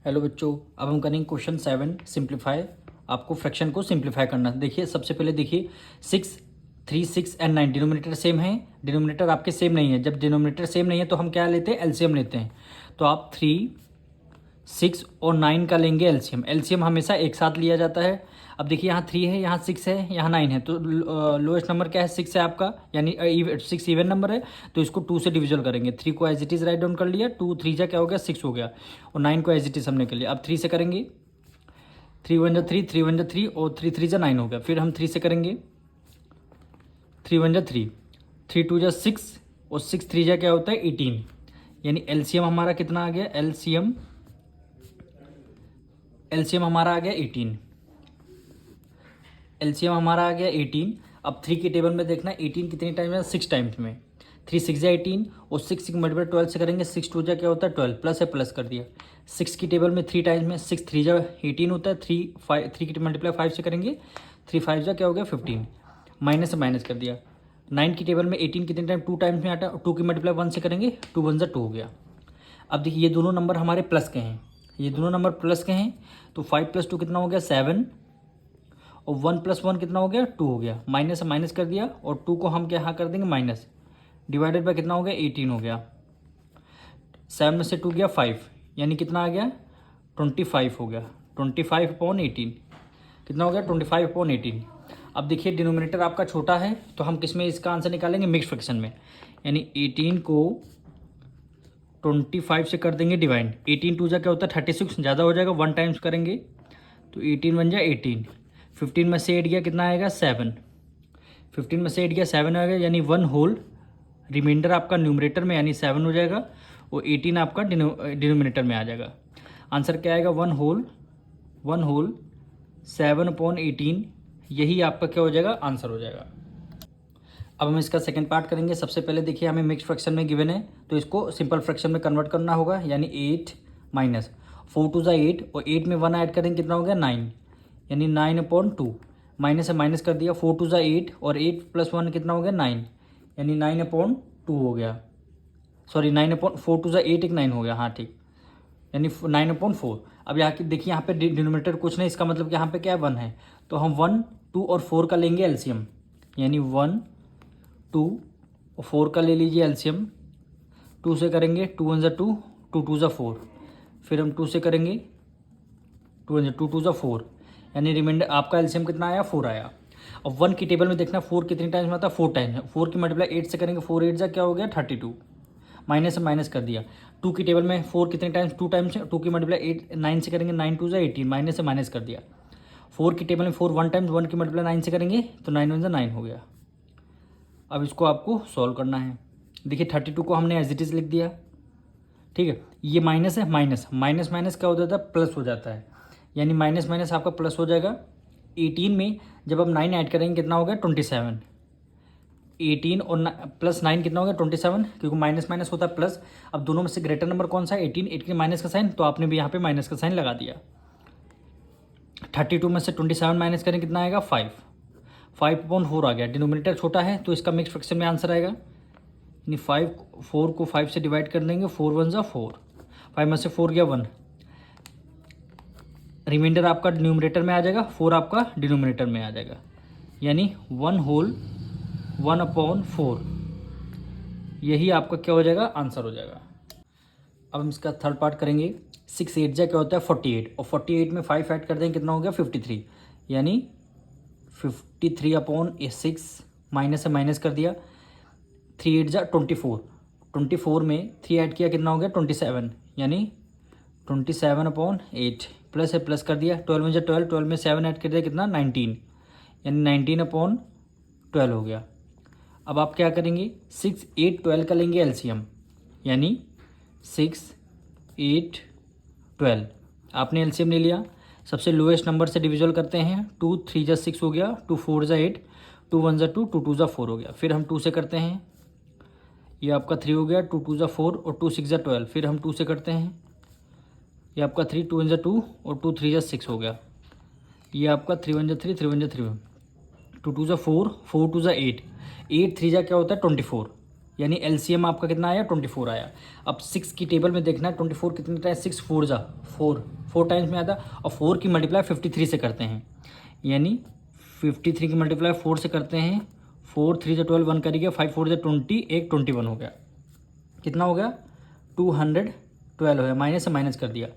Hello बच्चों, अब हम करेंगे क्वेश्चन 7 सिंप्लीफाई। आपको फ्रैक्शन को सिंप्लीफाई करना है। देखिए सबसे पहले देखिए 6, 3, 6 एंड 9 डिनोमिनेटर सेम है, डिनोमिनेटर आपके सेम नहीं है। जब डिनोमिनेटर सेम नहीं है तो हम क्या लेते हैं, एलसीएम लेते हैं। तो आप 3, 6 और 9 का लेंगे एलसीएम। एलसीएम हमेशा एक साथ लिया जाता है। अब देखिए यहाँ 3 है, यहाँ 6 है, यहाँ 9 है, तो लोएस्ट नंबर क्या है, 6 है आपका, यानी 6 इवन नंबर है। तो इसको 2 से डिविजल करेंगे। 3 को as it is write down कर लिया, 2 3 जा क्या हो गया, 6 हो गया, और 9 को एज इट इज़ हमने कर लिया। अब 3 से करेंगे, 3 1 जा 3, 3 1 जा 3, और 3 3 जा 9 हो गया। फिर हम 3 से करेंगे, 3 1 जा 3, 3 2 जा 6, और 6 3 जा क्या होता है 18, यानी एलसीएम हमारा कितना आ गया, एलसीएम हमारा आ गया 18। एलसीएम हमारा आ गया 18। अब 3 की टेबल में देखना 18 कितनी टाइम है, 6 टाइम्स में। 3 6 जा 18, और 6 मल्टीप्लाई 12 से करेंगे, 6 2 जा क्या होता है 12, प्लस है प्लस कर दिया। 6 की टेबल में 3 टाइम्स में, 6 3 जा 18 होता है, 3 की मल्टीप्लाई 5 से करेंगे, 3 5 जा क्या हो गया 15, माइनस से माइनस कर दिया। 9 की टेबल में 18 कितने टाइम 2 टाइम्स में आता है, 2 की मल्टीप्लाई 1 से करेंगे, 2 1 जा 2 हो गया। अब देखिए ये दोनों नंबर हमारे प्लस के हैं, ये दोनों नंबर प्लस के हैं, तो 5 + 2 कितना हो गया 7, और 1 + 1 कितना हो गया 2 हो गया। माइनस से माइनस कर दिया, और 2 को हम क्या यहाँ कर देंगे माइनस, डिवाइडेड बाय कितना हो गया 18 हो गया। 7 में से 2 गया 5, यानी कितना आ गया 25 हो गया। 25/18 कितना हो गया 25/18। अब देखिए डिनोमिनेटर आपका छोटा है, तो हम किस में इसका आंसर निकालेंगे, मिक्स फ्रैक्शन में, यानी 18 को 25 से कर देंगे डिवाइड। 18 2 जा क्या होता है 36, ज़्यादा हो जाएगा, 1 टाइम्स करेंगे तो 18 1 जा 18। 15 में से 8 गया कितना आएगा 7, 15 में से 8 गया 7 आएगा, यानी 1 होल, रिमाइंडर आपका न्यूमरेटर में यानी 7 हो जाएगा, और 18 आपका डिनोमिनेटर में आ जाएगा। आंसर क्या आएगा 1 होल 7/18, यही आपका क्या हो जाएगा आंसर हो जाएगा। अब हम इसका सेकंड पार्ट करेंगे। सबसे पहले देखिए हमें मिक्स फ्रैक्शन में गिवन है, तो इसको सिंपल फ्रैक्शन में कन्वर्ट करना होगा, यानी 8 माइनस 4 2 जा 8, और 8 में 1 ऐड करेंगे कितना हो गया 9, यानी 9/2, माइनस से माइनस कर दिया। 4 2 जा 8, और 8 + 1 कितना हो गया 9, यानी 9/2 हो गया। सॉरी 4 2 जा 8 एक 9 हो गया, हाँ ठीक, यानी 9/4। अब यहाँ की देखिए, यहाँ पे डिनोमिनेटर कुछ नहीं, इसका मतलब कि यहाँ पे क्या है 1 है, तो हम 1 2 और 4 का लेंगे एलसीएम, यानी 1 2 और 4 का ले लीजिए एलसीएम। 2 से करेंगे 2 1 जा 2, 2 2 जा 4, फिर हम 2 से करेंगे 2 1 2 2 जा 4, यानी रिमाइंडर आपका एलसीएम कितना आया 4 आया। अब 1 की टेबल में देखना 4 कितने टाइम्स में आता है 4 टाइम्स। 4 की मल्टीप्लाई 8 से करेंगे, 4 8 जा क्या हो गया 32, माइनस से माइनस कर दिया। 2 की टेबल में 4 कितने टाइम्स 2 टाइम्स, 2 की मल्टीप्लाई 8 9 से करेंगे, 9 2 जा 18, माइनस से माइनस कर दिया। 4 की टेबल में 4 1 टाइम्स, 1 की मल्टीप्लाई 9 से करेंगे तो 9 1 जा 9 हो गया। अब इसको आपको सॉल्व करना है। देखिए 32 को हमने एज इट इज़ लिख दिया, ठीक है। ये माइनस है, माइनस माइनस माइनस क्या हो जाता है प्लस हो जाता है, यानी माइनस माइनस आपका प्लस हो जाएगा। 18 में जब आप 9 ऐड करेंगे कितना हो गया 27, 18 और प्लस 9 कितना हो गया 27, क्योंकि माइनस माइनस होता है प्लस। अब दोनों में से ग्रेटर नंबर कौन सा है 18, 18 माइनस का साइन, तो आपने भी यहाँ पे माइनस का साइन लगा दिया। 32 में से 27 माइनस करें कितना आएगा 5/4 आ गया। डिनोमिनेटर छोटा है तो इसका मिक्स फ्रैक्शन में आंसर आएगा, यानी 4 को 5 से डिवाइड कर देंगे, 4 1 जा 4, 5 में से 4 गया 1, रिमाइंडर आपका न्यूमरेटर में आ जाएगा, 4 आपका डिनोमिनेटर में आ जाएगा, यानी 1 होल 1/4, यही आपका क्या हो जाएगा आंसर हो जाएगा। अब हम इसका थर्ड पार्ट करेंगे। 6 8 जा क्या होता है 48, और 48 में 5 ऐड कर देंगे कितना हो गया 53, यानी 53/6, माइनस से माइनस कर दिया। 3 8 जा 24, 24 में 3 ऐड किया कितना हो गया 27, यानी 27/8, प्लस है प्लस कर दिया। 12 में जा 12, 12 में 7 ऐड कर दिया कितना 19, यानी 19/12 हो गया। अब आप क्या करेंगे 6 8 12 का लेंगे एलसीएम, यानी 6 8 12 आपने एलसीएम ले लिया। सबसे लोएस्ट नंबर से डिविजल करते हैं, 2 3 जा 6 हो गया, 2 4 जा 8, 2 1 जा 2, 2 2 जा 4 हो गया। फिर हम 2 से करते हैं, ये आपका 3 हो गया, 2 2 जा 4, और 2 6 जा 12, फिर हम 2 से करते हैं, ये आपका 3 2 1 जा 2, और 2 3 जा 6 हो गया। ये आपका 3 1 जा 3, 3 1 जा 3, 2 2 जा 4, 4 2 जा 8, 8 3 जा क्या होता है 24, यानी एलसीएम आपका कितना आया 24 आया। अब 6 की टेबल में देखना है 24 कितने टाइम, 6 4 जा 4, 4 टाइम्स में आता है, और 4 की मल्टीप्लाई 53 से करते हैं, यानी 53 की मल्टीप्लाई 4 से करते हैं, 4 3 से 12, 1 करिए, 5 4 से 20, एक 21 हो गया। कितना हो गया? 212 हो गया, माइनस से माइनस कर दिया।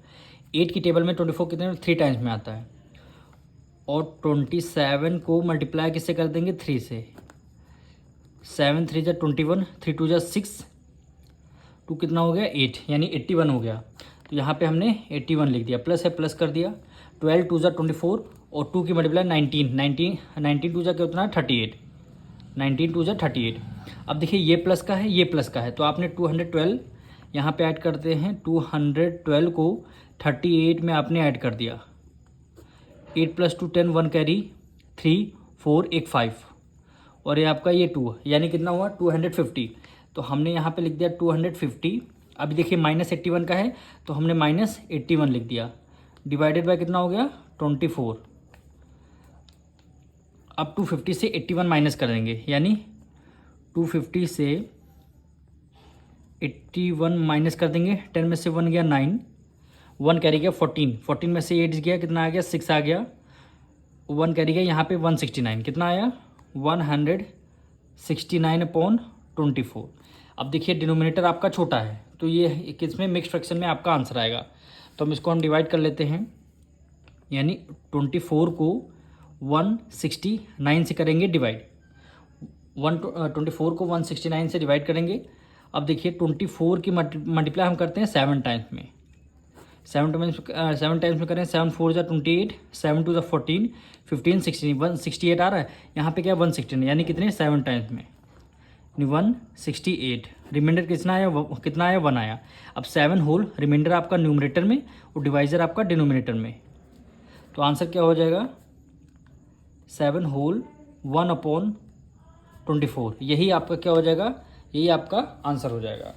8 की टेबल में 24 कितने 3 टाइम्स में आता है, और 27 को मल्टीप्लाई किससे कर देंगे? 3 से। 7 3 जा 21, 3 2 जा 6, 2 कितना हो गया? 8, यानी 81 हो गया। तो यहाँ पे हमने 81 लिख दिया, प्लस है प्लस कर दिया। 12 2 जा 24, और 2 की मल्टीप्लाई 19 2 जा क्या उतना है? 38, 19 2 जा 38। अब देखिए ये प्लस का है, ये प्लस का है, तो आपने 212 यहाँ पे ऐड करते हैं, 212 को 38 में आपने ऐड कर दिया। 8 + 2 10, 1 कैरी, 3 4 1 5, और ये आपका ये 2, यानी कितना हुआ? 250। तो हमने यहाँ पे लिख दिया 250। अभी देखिए -81 का है, तो हमने -81 लिख दिया, डिवाइडेड बाय कितना हो गया? 24। अब 250 से 81 माइनस करेंगे, यानी 250 से 81 माइनस कर देंगे। 10 में से 1 गया 9, 1 कैरी गया 14, 14 में से 8 गया, कितना आ गया? 6 आ गया। 1 कैरी गया यहाँ पे 169, कितना आया? 169/24। अब देखिए डिनोमिनेटर आपका छोटा है, तो ये किस में? मिक्स फ्रैक्शन में आपका आंसर आएगा। तो हम इसको डिवाइड कर लेते हैं, यानी 24 को 169 से करेंगे डिवाइड, 24 को 169 से डिवाइड करेंगे। अब देखिए 24 की मल्टीप्लाई हम करते हैं 7 टाइम्स में, 7 टाइम्स में करें, 7 4 जा 28, 7 2 जा 14, 15 16, 168 आ रहा है। यहाँ पे क्या 116, यानी कितने? 7 टाइम्स में 168। रिमाइंडर कितना आया? कितना आया? 1 आया। अब 7 होल रिमाइंडर आपका न्यूमरेटर में और डिवाइजर आपका डिनोमिनेटर में, तो आंसर क्या हो जाएगा? 7 होल 1/24। यही आपका क्या हो जाएगा? यही आपका आंसर हो जाएगा।